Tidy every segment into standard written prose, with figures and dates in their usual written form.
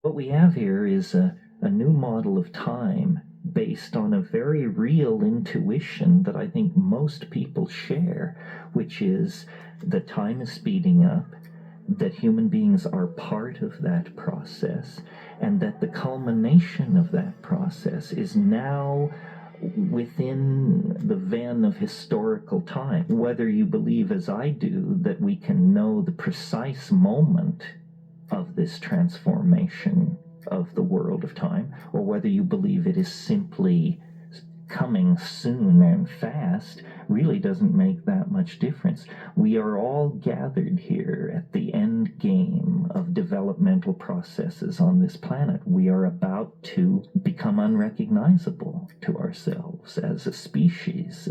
What we have here is a new model of time based on a very real intuition that I think most people share, which is that time is speeding up, that human beings are part of that process, and that the culmination of that process is now within the ven of historical time. Whether you believe, as I do, that we can know the precise moment of this transformation of the world of time, or whether you believe it is simply coming soon and fast, really doesn't make that much difference. We are all gathered here at the end game of developmental processes on this planet. We are about to become unrecognizable to ourselves as a species.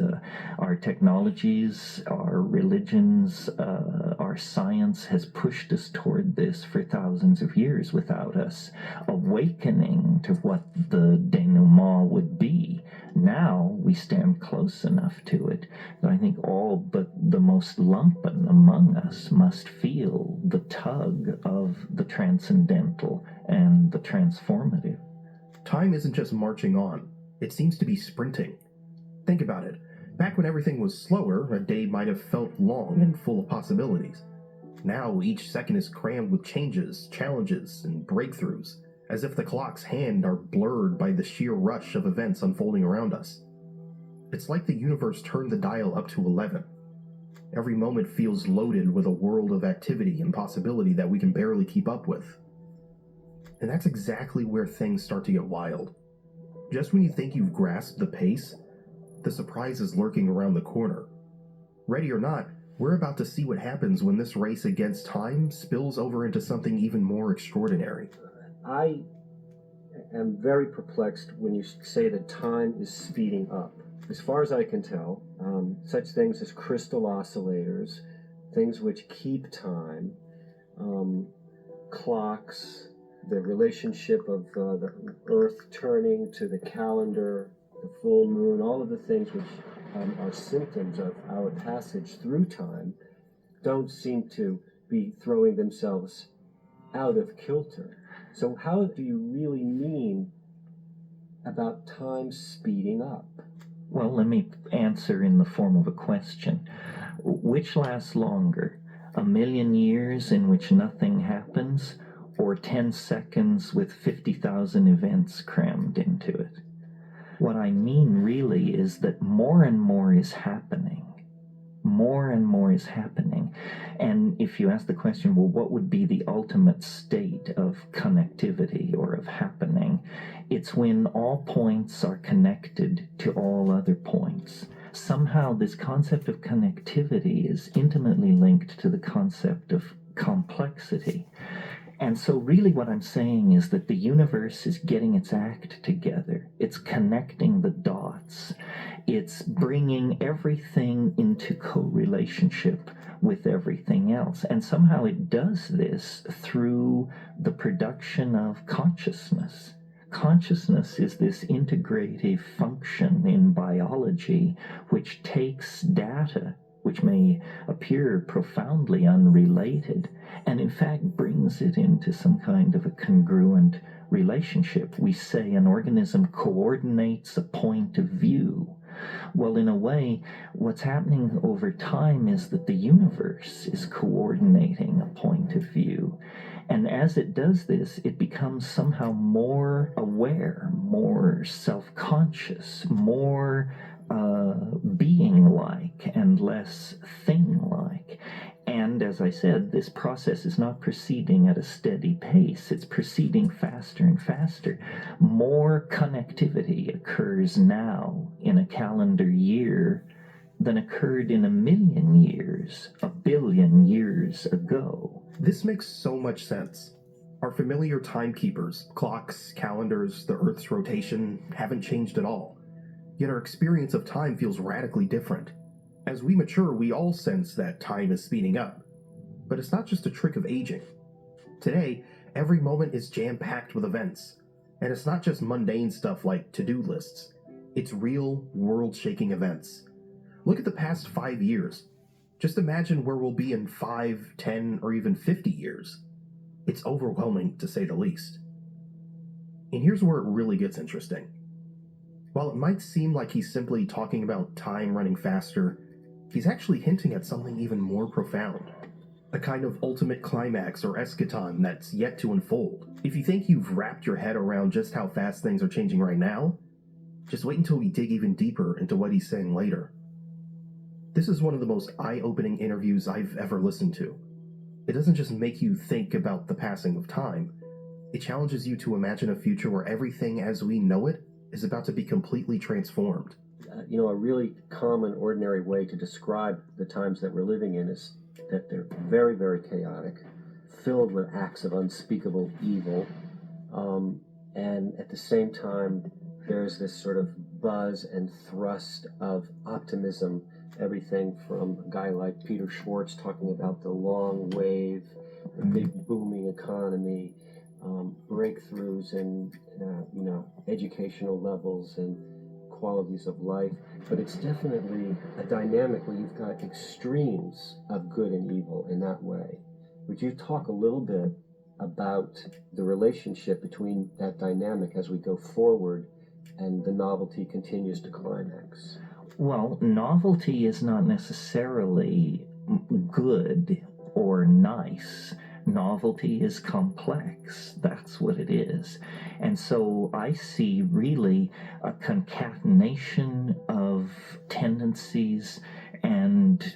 Our technologies, our religions, our science has pushed us toward this for thousands of years without us awakening to what the denouement would be. Now we stand close enough to it that I think all but the most lumpen among us must feel the tug of the transcendental and the transformative. Time isn't just marching on, it seems to be sprinting. Think about it. Back when everything was slower, a day might have felt long and full of possibilities. Now each second is crammed with changes, challenges, and breakthroughs, as if the clock's hand are blurred by the sheer rush of events unfolding around us. It's like the universe turned the dial up to 11. Every moment feels loaded with a world of activity and possibility that we can barely keep up with. And that's exactly where things start to get wild. Just when you think you've grasped the pace, the surprise is lurking around the corner. Ready or not, we're about to see what happens when this race against time spills over into something even more extraordinary. I am very perplexed when you say that time is speeding up. As far as I can tell, such things as crystal oscillators, things which keep time, clocks, the relationship of the Earth turning to the calendar, the full moon, all of the things which are symptoms of our passage through time, don't seem to be throwing themselves out of kilter. So how do you really mean about time speeding up? Well, let me answer in the form of a question. Which lasts longer? A million years in which nothing happens, or 10 seconds with 50,000 events crammed into it? What I mean really is that more and more is happening. More and more is happening. And if you ask the question, well, what would be the ultimate state of connectivity or of happening? It's when all points are connected to all other points. Somehow this concept of connectivity is intimately linked to the concept of complexity. And so really what I'm saying is that the universe is getting its act together. It's connecting the dots. It's bringing everything into co-relationship with everything else. And somehow it does this through the production of consciousness. Consciousness is this integrative function in biology which takes data which may appear profoundly unrelated, and in fact brings it into some kind of a congruent relationship. We say an organism coordinates a point of view. Well, in a way, what's happening over time is that the universe is coordinating a point of view. And as it does this, it becomes somehow more aware, more self-conscious, more being-like and less thing-like. And as I said, this process is not proceeding at a steady pace. It's proceeding faster and faster. More connectivity occurs now in a calendar year than occurred in a million years, a billion years ago. This makes so much sense. Our familiar timekeepers, clocks, calendars, the Earth's rotation, haven't changed at all. Yet our experience of time feels radically different. As we mature, we all sense that time is speeding up. But it's not just a trick of aging. Today, every moment is jam-packed with events. And it's not just mundane stuff like to-do lists. It's real, world-shaking events. Look at the past 5 years. Just imagine where we'll be in 5, 10, or even 50 years. It's overwhelming, to say the least. And here's where it really gets interesting. While it might seem like he's simply talking about time running faster, he's actually hinting at something even more profound. A kind of ultimate climax or eschaton that's yet to unfold. If you think you've wrapped your head around just how fast things are changing right now, just wait until we dig even deeper into what he's saying later. This is one of the most eye-opening interviews I've ever listened to. It doesn't just make you think about the passing of time, it challenges you to imagine a future where everything as we know it is about to be completely transformed. A really common, ordinary way to describe the times that we're living in is that they're very, very chaotic, filled with acts of unspeakable evil, and at the same time, there's this sort of buzz and thrust of optimism. Everything from a guy like Peter Schwartz talking about the long wave, the big booming economy, breakthroughs in educational levels and qualities of life. But it's definitely a dynamic where you've got extremes of good and evil in that way. Would you talk a little bit about the relationship between that dynamic as we go forward and the novelty continues to climax? Well, novelty is not necessarily good or nice. Novelty is complex. That's what it is. And so I see really a concatenation of tendencies and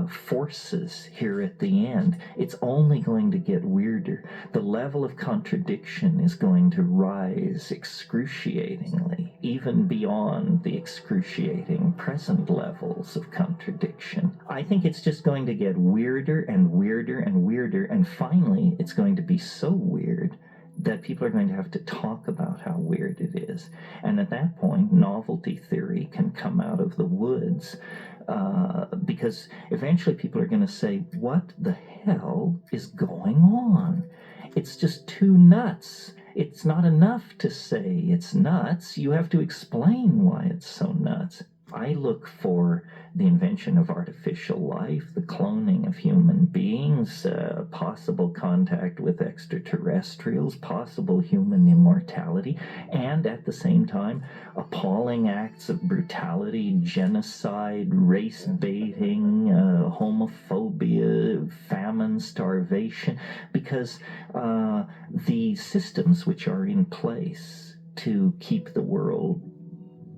forces here at the end. It's only going to get weirder. The level of contradiction is going to rise excruciatingly, even beyond the excruciating present levels of contradiction. I think it's just going to get weirder and weirder and weirder, and finally it's going to be so weird that people are going to have to talk about how weird it is. And at that point, novelty theory can come out of the woods, because eventually people are going to say, what the hell is going on? It's just too nuts. It's not enough to say it's nuts. You have to explain why it's so nuts. I look for the invention of artificial life, the cloning of human beings, possible contact with extraterrestrials, possible human immortality, and at the same time, appalling acts of brutality, genocide, race baiting, homophobia, famine, starvation, because the systems which are in place to keep the world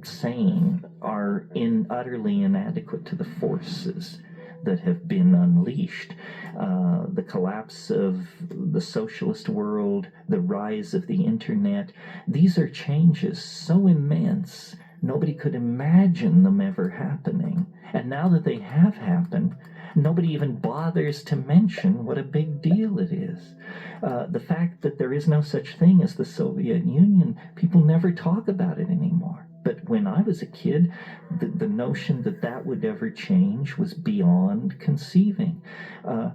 sane are utterly inadequate to the forces that have been unleashed. The collapse of the socialist world, the rise of the internet, these are changes so immense, nobody could imagine them ever happening. And now that they have happened, nobody even bothers to mention what a big deal it is. The fact that there is no such thing as the Soviet Union, people never talk about it anymore. But when I was a kid, the notion that that would ever change was beyond conceiving.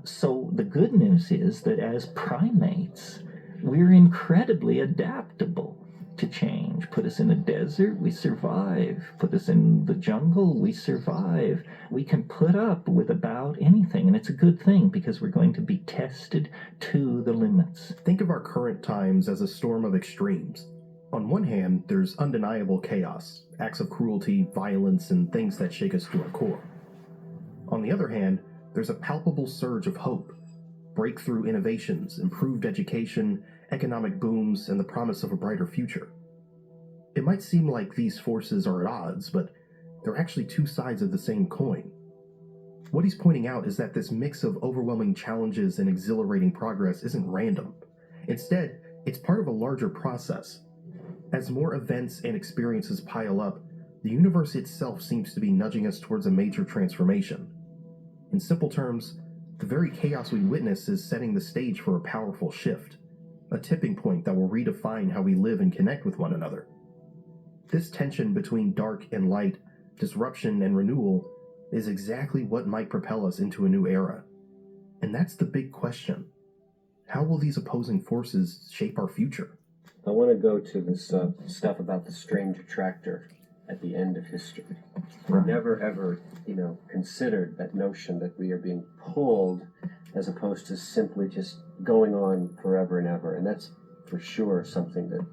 So the good news is that as primates, we're incredibly adaptable to change. Put us in a desert, we survive. Put us in the jungle, we survive. We can put up with about anything, and it's a good thing because we're going to be tested to the limits. Think of our current times as a storm of extremes. On one hand, there's undeniable chaos, acts of cruelty, violence, and things that shake us to our core. On the other hand, there's a palpable surge of hope, breakthrough innovations, improved education, economic booms, and the promise of a brighter future. It might seem like these forces are at odds, but they're actually two sides of the same coin. What he's pointing out is that this mix of overwhelming challenges and exhilarating progress isn't random. Instead, it's part of a larger process. As more events and experiences pile up, the universe itself seems to be nudging us towards a major transformation. In simple terms, the very chaos we witness is setting the stage for a powerful shift, a tipping point that will redefine how we live and connect with one another. This tension between dark and light, disruption and renewal, is exactly what might propel us into a new era. And that's the big question. How will these opposing forces shape our future? I want to go to this stuff about the strange attractor at the end of history. We never ever, considered that notion that we are being pulled as opposed to simply just going on forever and ever. And that's for sure something that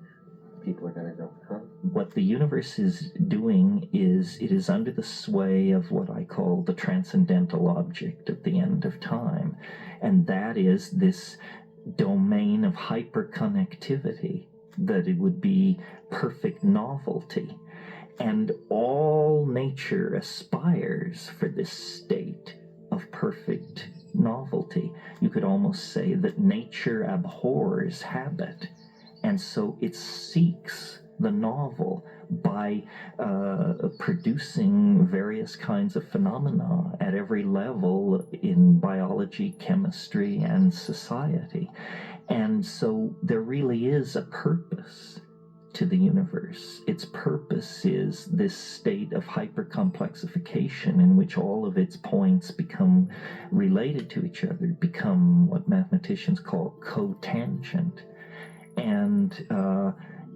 people are going to go, huh? What the universe is doing is it is under the sway of what I call the transcendental object at the end of time. And that is this domain of hyperconnectivity, that it would be perfect novelty. And all nature aspires for this state of perfect novelty. You could almost say that nature abhors habit, and so it seeks the novel by producing various kinds of phenomena at every level in biology, chemistry, and society. And so there really is a purpose to the universe. Its purpose is this state of hypercomplexification in which all of its points become related to each other, become what mathematicians call cotangent. And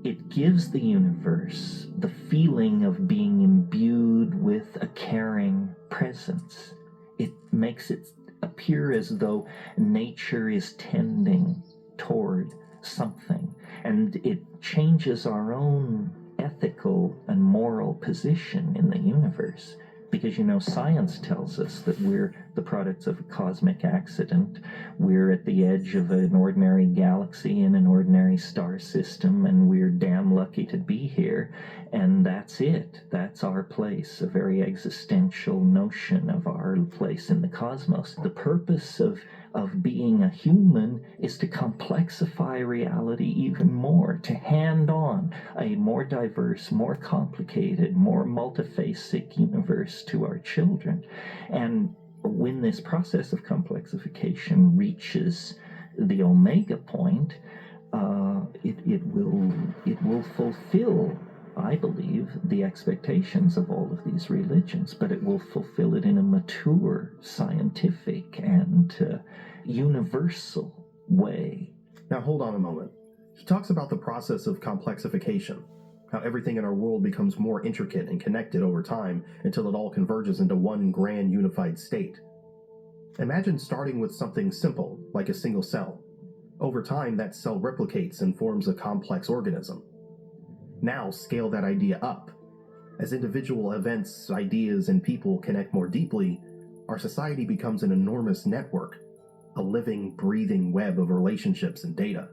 it gives the universe the feeling of being imbued with a caring presence. It makes it appear as though nature is tending toward something, and it changes our own ethical and moral position in the universe. Because, science tells us that we're the products of a cosmic accident. We're at the edge of an ordinary galaxy in an ordinary star system, and we're damn lucky to be here. And that's it. That's our place, a very existential notion of our place in the cosmos. The purpose of being a human is to complexify reality even more, to hand on a more diverse, more complicated, more multifaceted universe to our children. And when this process of complexification reaches the omega point, it will fulfill, I believe, the expectations of all of these religions, but it will fulfill it in a mature, scientific, and universal way. Now hold on a moment. He talks about the process of complexification, how everything in our world becomes more intricate and connected over time until it all converges into one grand unified state. Imagine starting with something simple, like a single cell. Over time, that cell replicates and forms a complex organism. Now scale that idea up. As individual events, ideas, and people connect more deeply, our society becomes an enormous network, a living, breathing web of relationships and data.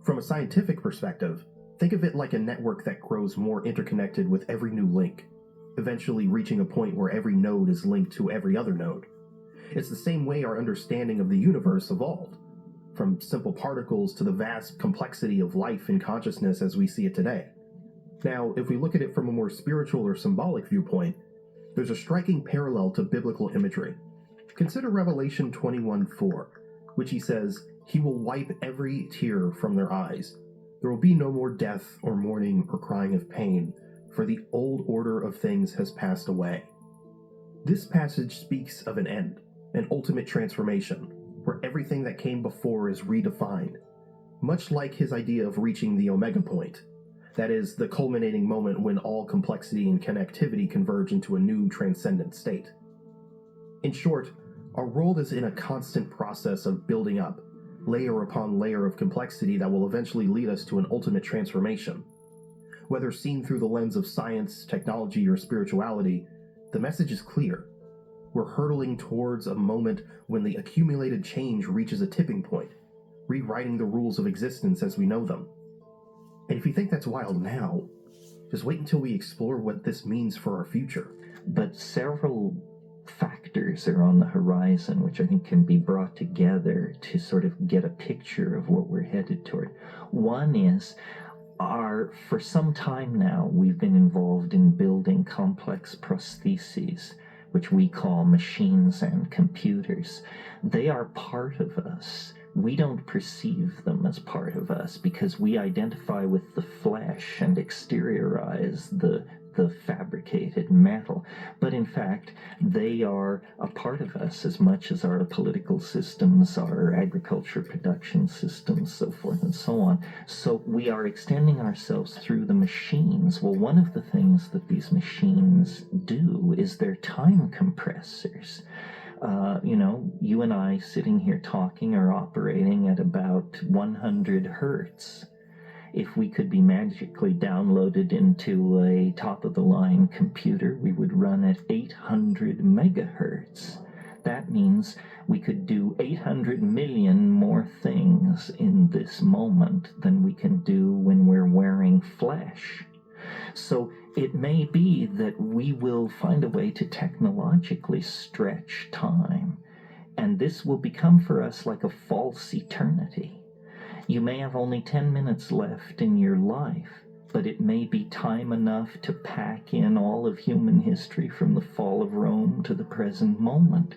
From a scientific perspective, think of it like a network that grows more interconnected with every new link, eventually reaching a point where every node is linked to every other node. It's the same way our understanding of the universe evolved, from simple particles to the vast complexity of life and consciousness as we see it today. Now, if we look at it from a more spiritual or symbolic viewpoint, there's a striking parallel to biblical imagery. Consider Revelation 21:4, which he says, "He will wipe every tear from their eyes. There will be no more death or mourning or crying of pain, for the old order of things has passed away." This passage speaks of an end, an ultimate transformation, where everything that came before is redefined, much like his idea of reaching the omega point. That is, the culminating moment when all complexity and connectivity converge into a new transcendent state. In short, our world is in a constant process of building up, layer upon layer of complexity that will eventually lead us to an ultimate transformation. Whether seen through the lens of science, technology, or spirituality, the message is clear. We're hurtling towards a moment when the accumulated change reaches a tipping point, rewriting the rules of existence as we know them. And if you think that's wild now, just wait until we explore what this means for our future. But several factors are on the horizon which I think can be brought together to sort of get a picture of what we're headed toward. One is for some time now, we've been involved in building complex prostheses, which we call machines and computers. They are part of us. We don't perceive them as part of us because we identify with the flesh and exteriorize the fabricated metal. But in fact, they are a part of us as much as our political systems, our agriculture production systems, so forth and so on. So we are extending ourselves through the machines. Well, one of the things that these machines do is they're time compressors. You and I sitting here talking are operating at about 100 hertz. if we could be magically downloaded into a top-of-the-line computer, we would run at 800 megahertz. That means we could do 800 million more things in this moment than we can do when we're wearing flesh. So it may be that we will find a way to technologically stretch time, and this will become for us like a false eternity. You may have only 10 minutes left in your life, but it may be time enough to pack in all of human history from the fall of Rome to the present moment.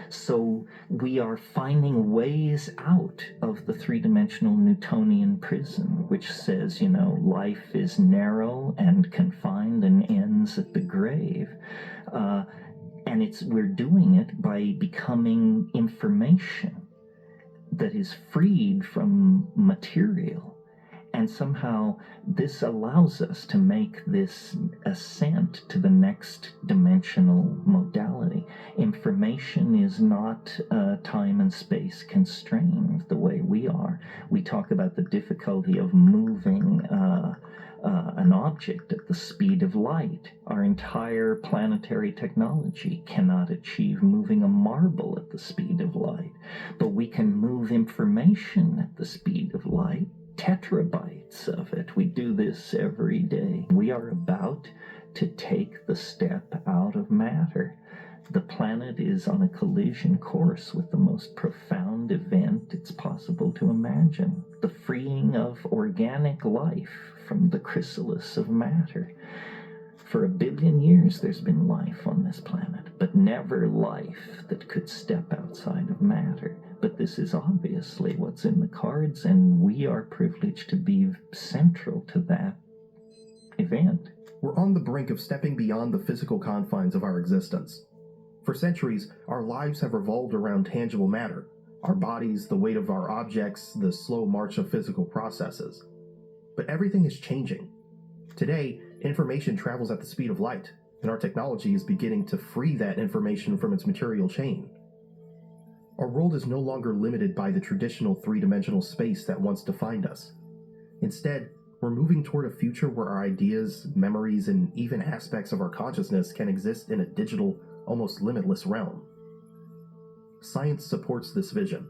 So we are finding ways out of the three-dimensional Newtonian prison, which says, life is narrow and confined and ends at the grave. And we're doing it by becoming information that is freed from material. And somehow this allows us to make this ascent to the next dimensional modality. Information is not time and space constrained the way we are. We talk about the difficulty of moving an object at the speed of light. Our entire planetary technology cannot achieve moving a marble at the speed of light, but we can move information at the speed of light, tetrabytes of it. We do this every day. We are about to take the step out of matter. The planet is on a collision course with the most profound event it's possible to imagine, the freeing of organic life from the chrysalis of matter. For 1 billion years there's been life on this planet, but never life that could step outside of matter. But this is obviously what's in the cards, and we are privileged to be central to that event. We're on the brink of stepping beyond the physical confines of our existence. For centuries, our lives have revolved around tangible matter, our bodies, the weight of our objects, the slow march of physical processes. But everything is changing. Today, information travels at the speed of light, and our technology is beginning to free that information from its material chain. Our world is no longer limited by the traditional three-dimensional space that once defined us. Instead, we're moving toward a future where our ideas, memories, and even aspects of our consciousness can exist in a digital, almost limitless realm. Science supports this vision.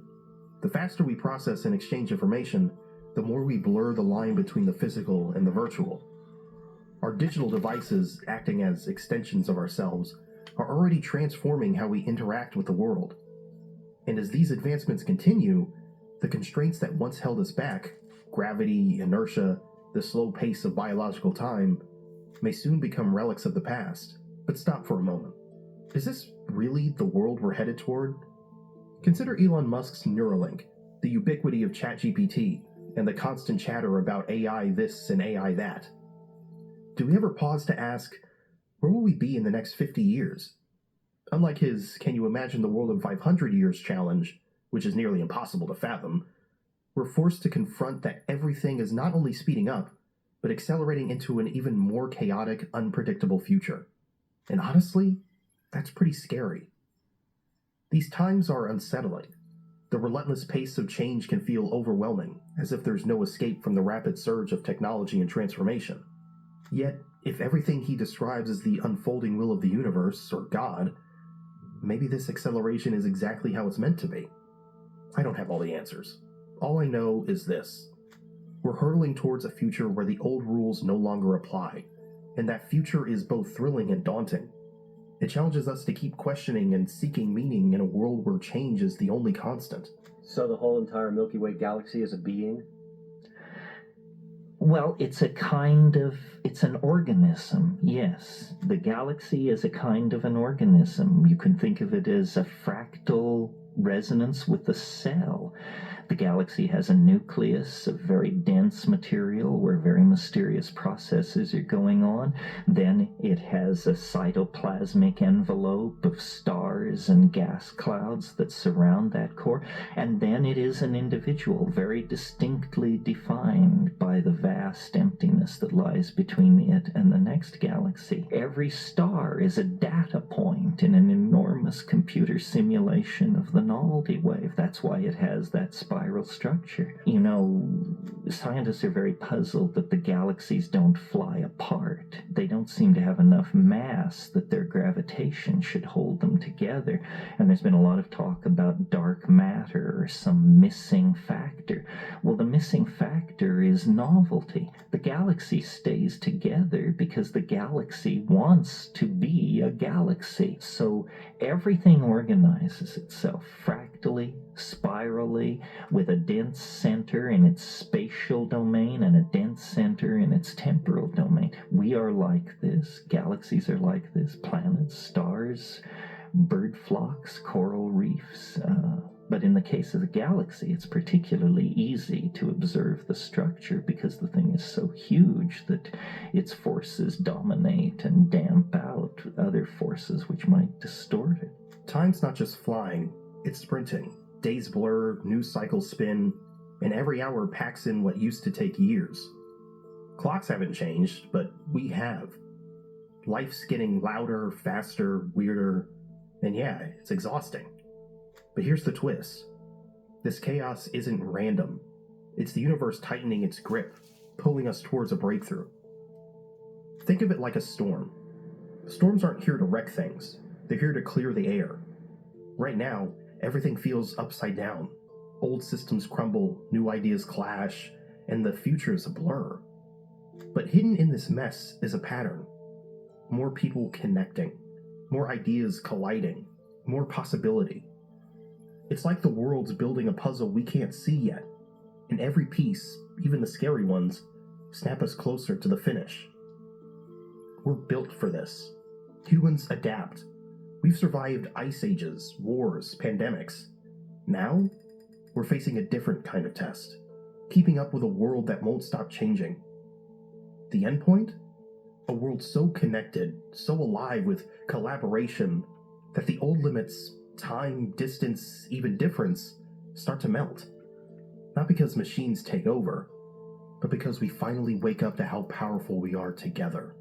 The faster we process and exchange information, the more we blur the line between the physical and the virtual. Our digital devices, acting as extensions of ourselves, are already transforming how we interact with the world. And as these advancements continue, the constraints that once held us back, gravity, inertia, the slow pace of biological time, may soon become relics of the past. But stop for a moment. Is this really the world we're headed toward? Consider Elon Musk's Neuralink, the ubiquity of ChatGPT, and the constant chatter about AI this and AI that. Do we ever pause to ask, where will we be in the next 50 years? Unlike his Can You Imagine the World in 500 Years challenge, which is nearly impossible to fathom, we're forced to confront that everything is not only speeding up, but accelerating into an even more chaotic, unpredictable future. And honestly, that's pretty scary. These times are unsettling. The relentless pace of change can feel overwhelming, as if there's no escape from the rapid surge of technology and transformation. Yet, if everything he describes as the unfolding will of the universe, or God, maybe this acceleration is exactly how it's meant to be. I don't have all the answers. All I know is this. We're hurtling towards a future where the old rules no longer apply, and that future is both thrilling and daunting. It challenges us to keep questioning and seeking meaning in a world where change is the only constant. So the whole entire Milky Way galaxy is a being? Well, it's an organism, yes. The galaxy is a kind of an organism. You can think of it as a fractal resonance with the cell. The galaxy has a nucleus of very dense material where very mysterious processes are going on. Then it has a cytoplasmic envelope of stars and gas clouds that surround that core. And then it is an individual, very distinctly defined by the vast emptiness distance that lies between it and the next galaxy. Every star is a data point in an enormous computer simulation of the novelty wave. That's why it has that spiral structure. You know, scientists are very puzzled that the galaxies don't fly apart. They don't seem to have enough mass that their gravitation should hold them together. And there's been a lot of talk about dark matter or some missing factor. Well, the missing factor is novelty. The galaxy stays together because the galaxy wants to be a galaxy. So everything organizes itself fractally, spirally, with a dense center in its spatial domain and a dense center in its temporal domain. We are like this. Galaxies are like this. Planets, stars, bird flocks, coral reefs. But in the case of the galaxy, it's particularly easy to observe the structure because the thing is so huge that its forces dominate and damp out other forces which might distort it. Time's not just flying, it's sprinting. Days blur, news cycles spin, and every hour packs in what used to take years. Clocks haven't changed, but we have. Life's getting louder, faster, weirder, and yeah, it's exhausting. But here's the twist. This chaos isn't random. It's the universe tightening its grip, pulling us towards a breakthrough. Think of it like a storm. Storms aren't here to wreck things. They're here to clear the air. Right now, everything feels upside down. Old systems crumble, new ideas clash, and the future is a blur. But hidden in this mess is a pattern. More people connecting, more ideas colliding, more possibility. It's like the world's building a puzzle we can't see yet, and every piece, even the scary ones, snap us closer to the finish. We're built for this. Humans adapt. We've survived ice ages, wars, pandemics. Now, we're facing a different kind of test, keeping up with a world that won't stop changing. The endpoint? A world so connected, so alive with collaboration, that the old limits, time, distance, even difference, start to melt. Not because machines take over, but because we finally wake up to how powerful we are together.